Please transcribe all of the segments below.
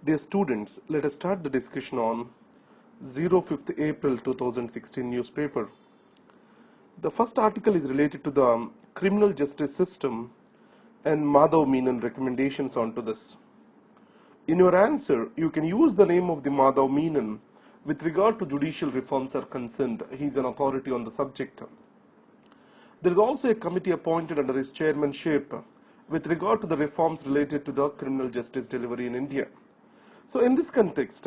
Dear students, let us start the discussion on 05th April 2016 newspaper. The first article is related to the criminal justice system and Madhav Menon recommendations onto this. In your answer, you can use the name of the Madhav Menon with regard to judicial reforms are concerned. He is an authority on the subject. There is also a committee appointed under his chairmanship with regard to the reforms related to the criminal justice delivery in India. So in this context,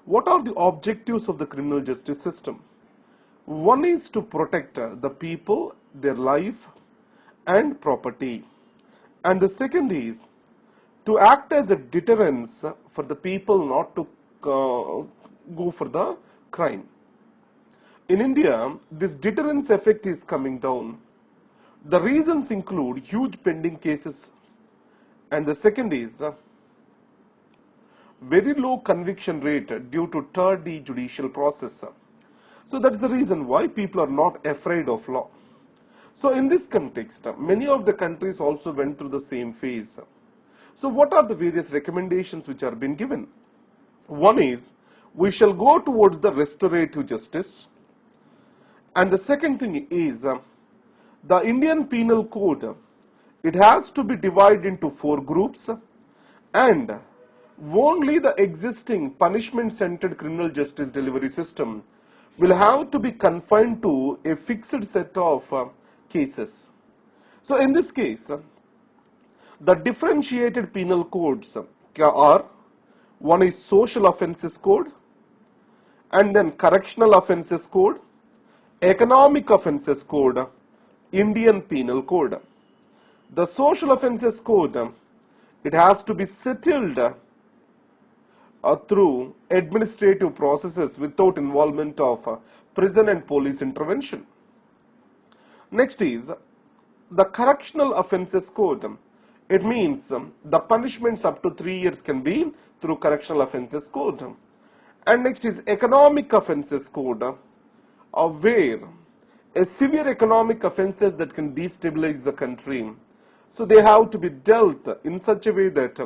what are the objectives of the criminal justice system? One is to protect the people, their life and property. And the second is to act as a deterrence for the people not to go for the crime. In India, this deterrence effect is coming down. The reasons include huge pending cases, and the second is very low conviction rate due to tardy judicial process. So that's the reason why people are not afraid of law. So in this context, many of the countries also went through the same phase. So what are the various recommendations which are being given? One is, we shall go towards the restorative justice. And the second thing is, the Indian Penal Code, it has to be divided into 4 groups, and only the existing punishment-centered criminal justice delivery system will have to be confined to a fixed set of cases. So in this case, the differentiated penal codes are, one is social offences code, and then correctional offences code, economic offences code, Indian penal code. The social offences code, it has to be settled through administrative processes without involvement of prison and police intervention. Next is the correctional offences code. It means the punishments up to 3 years can be through correctional offences code. And next is economic offences code, where a severe economic offences that can destabilize the country. So they have to be dealt in such a way that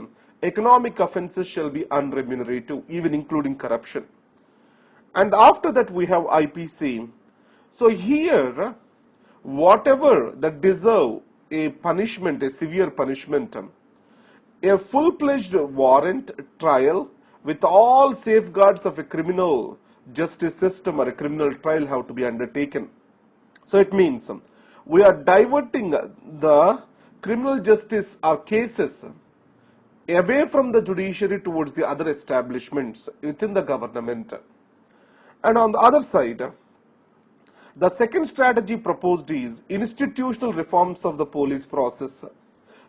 economic offences shall be unremunerative, even including corruption. And after that we have IPC. So here, whatever that deserve a punishment, a severe punishment, a full-fledged warrant trial with all safeguards of a criminal justice system or a criminal trial have to be undertaken. So it means we are diverting the criminal justice or cases away from the judiciary towards the other establishments within the government. And on the other side, the second strategy proposed is institutional reforms of the police process.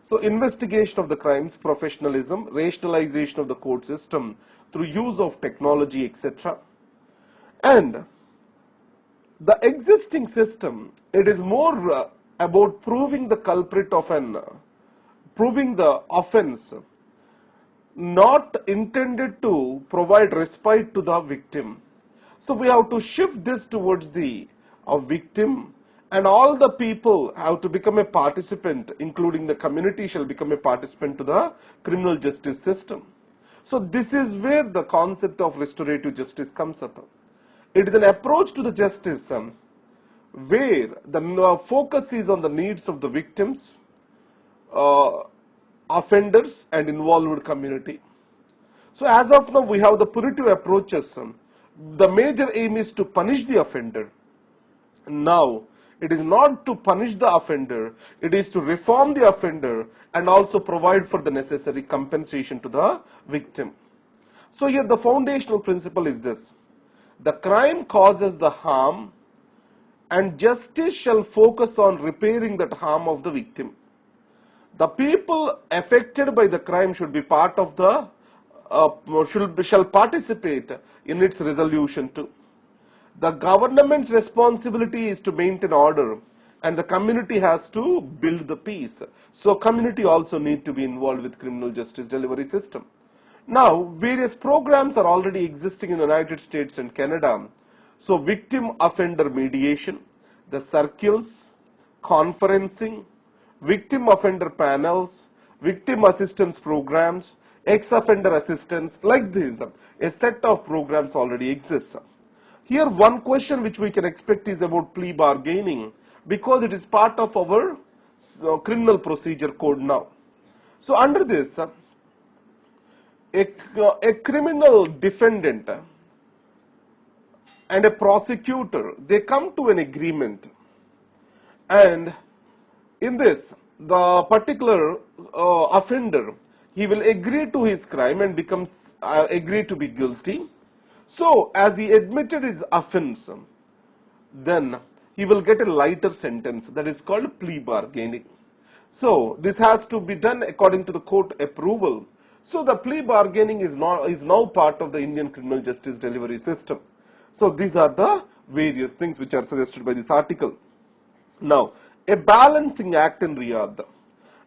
So investigation of the crimes, professionalism, rationalization of the court system through use of technology, etc. And the existing system, it is more about proving the culprit of proving the offense, not intended to provide respite to the victim. So we have to shift this towards the victim, and all the people have to become a participant, including the community shall become a participant to the criminal justice system. So this is where the concept of restorative justice comes up. It is an approach to the justice where the focus is on the needs of the victims, offenders and involved community. So as of now we have the punitive approaches. The major aim is to punish the offender. Now it is not to punish the offender, it is to reform the offender and also provide for the necessary compensation to the victim. So here the foundational principle is this: the crime causes the harm and justice shall focus on repairing that harm of the victim. The people affected by the crime should be part of the shall participate in its resolution too. The government's responsibility is to maintain order and the community has to build the peace. So community also need to be involved with criminal justice delivery system. Now various programs are already existing in the United States and Canada. So victim offender mediation, the circles, conferencing, victim offender panels, victim assistance programs, ex-offender assistance, like this. A set of programs already exists. Here one question which we can expect is about plea bargaining, because it is part of our criminal procedure code now. So under this, a criminal defendant and a prosecutor, they come to an agreement, and in this the particular offender, he will agree to his crime and becomes agree to be guilty. So as he admitted his offense, then he will get a lighter sentence, that is called plea bargaining. So this has to be done according to the court approval. So the plea bargaining is now part of the Indian criminal justice delivery system. So these are the various things which are suggested by this article. Now, a balancing act in Riyadh.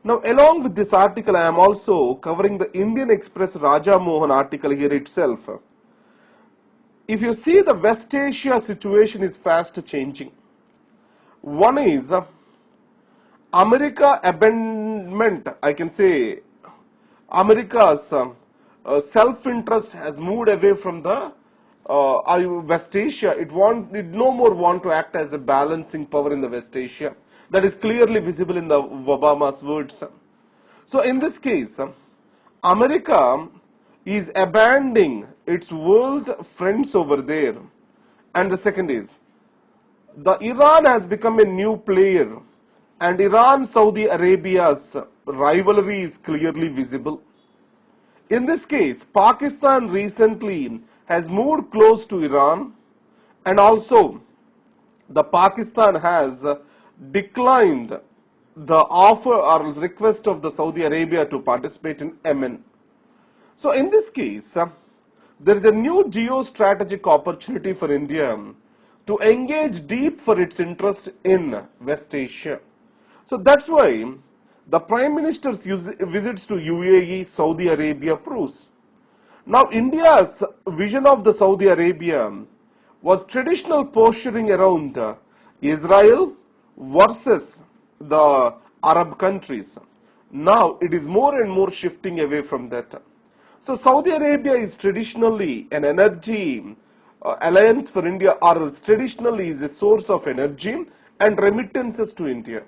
Now, along with this article, I am also covering the Indian Express Raja Mohan article here itself. If you see, the West Asia situation is fast changing. One is America abandonment, I can say America's self-interest has moved away from the West Asia. It no more want to act as a balancing power in the West Asia. That is clearly visible in the Obama's words. So in this case, America is abandoning its world friends over there. And the second is, the Iran has become a new player, and Iran-Saudi Arabia's rivalry is clearly visible. In this case, Pakistan recently has moved close to Iran, and also the Pakistan has declined the offer or request of the Saudi Arabia to participate in Yemen. So in this case, there is a new geostrategic opportunity for India to engage deep for its interest in West Asia. So that's why the Prime Minister's visits to UAE, Saudi Arabia proves. Now India's vision of the Saudi Arabia was traditional posturing around Israel versus the Arab countries. Now it is more and more shifting away from that. So Saudi Arabia is traditionally an energy alliance for India, or else traditionally is a source of energy and remittances to India.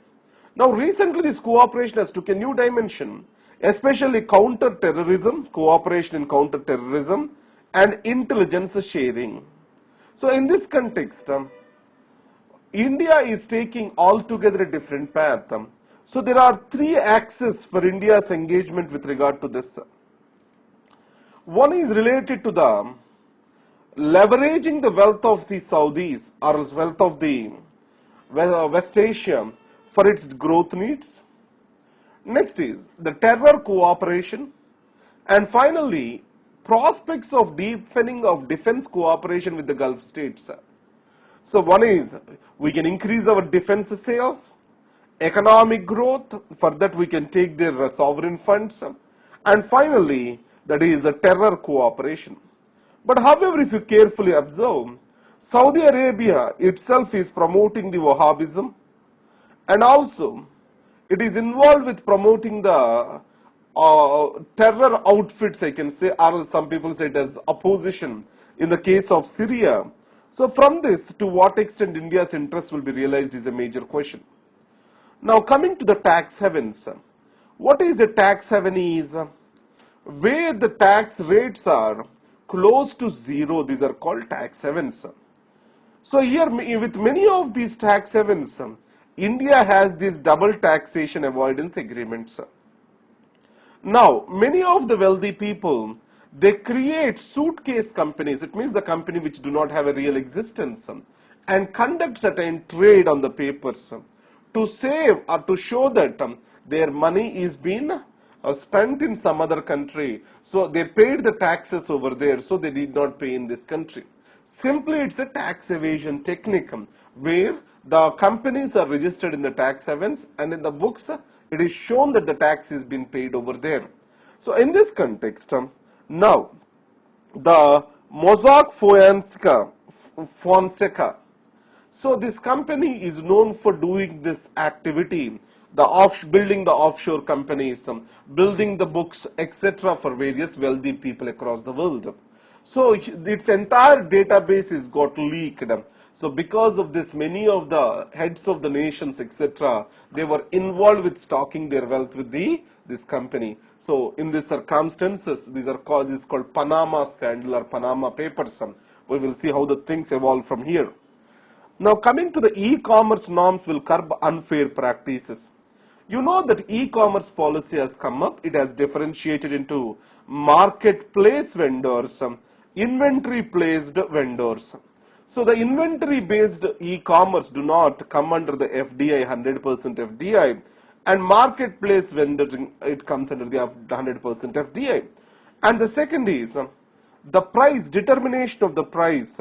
Now recently this cooperation has took a new dimension, especially counter-terrorism, cooperation in counter-terrorism and intelligence sharing. So in this context, India is taking altogether a different path. So there are three axes for India's engagement with regard to this. One is related to the leveraging the wealth of the Saudis, or wealth of the West Asia for its growth needs. Next is the terror cooperation, and finally prospects of deepening of defense cooperation with the Gulf states. So one is we can increase our defense sales, economic growth, for that we can take their sovereign funds, and finally that is a terror cooperation. But however, if you carefully observe, Saudi Arabia itself is promoting the Wahhabism, and also it is involved with promoting the terror outfits, I can say, or some people say it as opposition in the case of Syria. So from this, to what extent India's interest will be realized is a major question. Now coming to the tax havens. What is a tax haven is where the tax rates are close to zero. These are called tax havens. So here with many of these tax havens, India has these double taxation avoidance agreements. Now many of the wealthy people, they create suitcase companies. It means the company which do not have a real existence, and conduct certain trade on the papers to save or to show that their money is being spent in some other country. So they paid the taxes over there, so they did not pay in this country. Simply it's a tax evasion technique where the companies are registered in the tax havens, and in the books it is shown that the tax is being paid over there. So in this context, now the Mossack Fonseca, so this company is known for doing this activity building the offshore companies, building the books, etc. for various wealthy people across the world. So its entire database is got leaked. So because of this, many of the heads of the nations, etc., they were involved with stocking their wealth with this company. So in these circumstances, this is called Panama scandal or Panama Papers. We will see how the things evolve from here. Now coming to the e-commerce norms will curb unfair practices. You know that e-commerce policy has come up. It has differentiated into marketplace vendors, inventory placed vendors. So the inventory based e-commerce do not come under the FDI, 100% FDI, and marketplace vendor, it comes under the 100% FDI. And the second is the price, determination of the price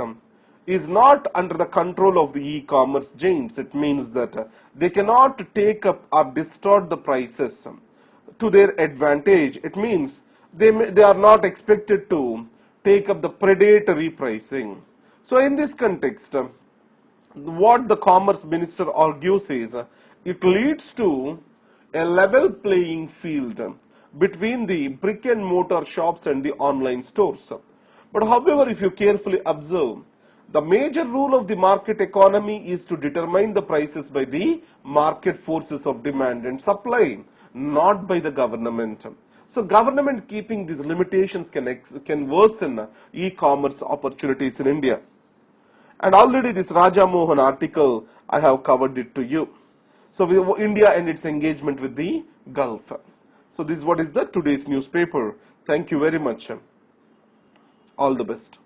is not under the control of the e-commerce giants. It means that they cannot take up or distort the prices to their advantage. It means they are not expected to take up the predatory pricing. So in this context, what the Commerce Minister argues is it leads to a level playing field between the brick and mortar shops and the online stores. But however, if you carefully observe, the major rule of the market economy is to determine the prices by the market forces of demand and supply, not by the government. So government keeping these limitations can worsen e-commerce opportunities in India. And already this Raja Mohan article, I have covered it to you. So India and its engagement with the Gulf. So this is what is the today's newspaper. Thank you very much. All the best.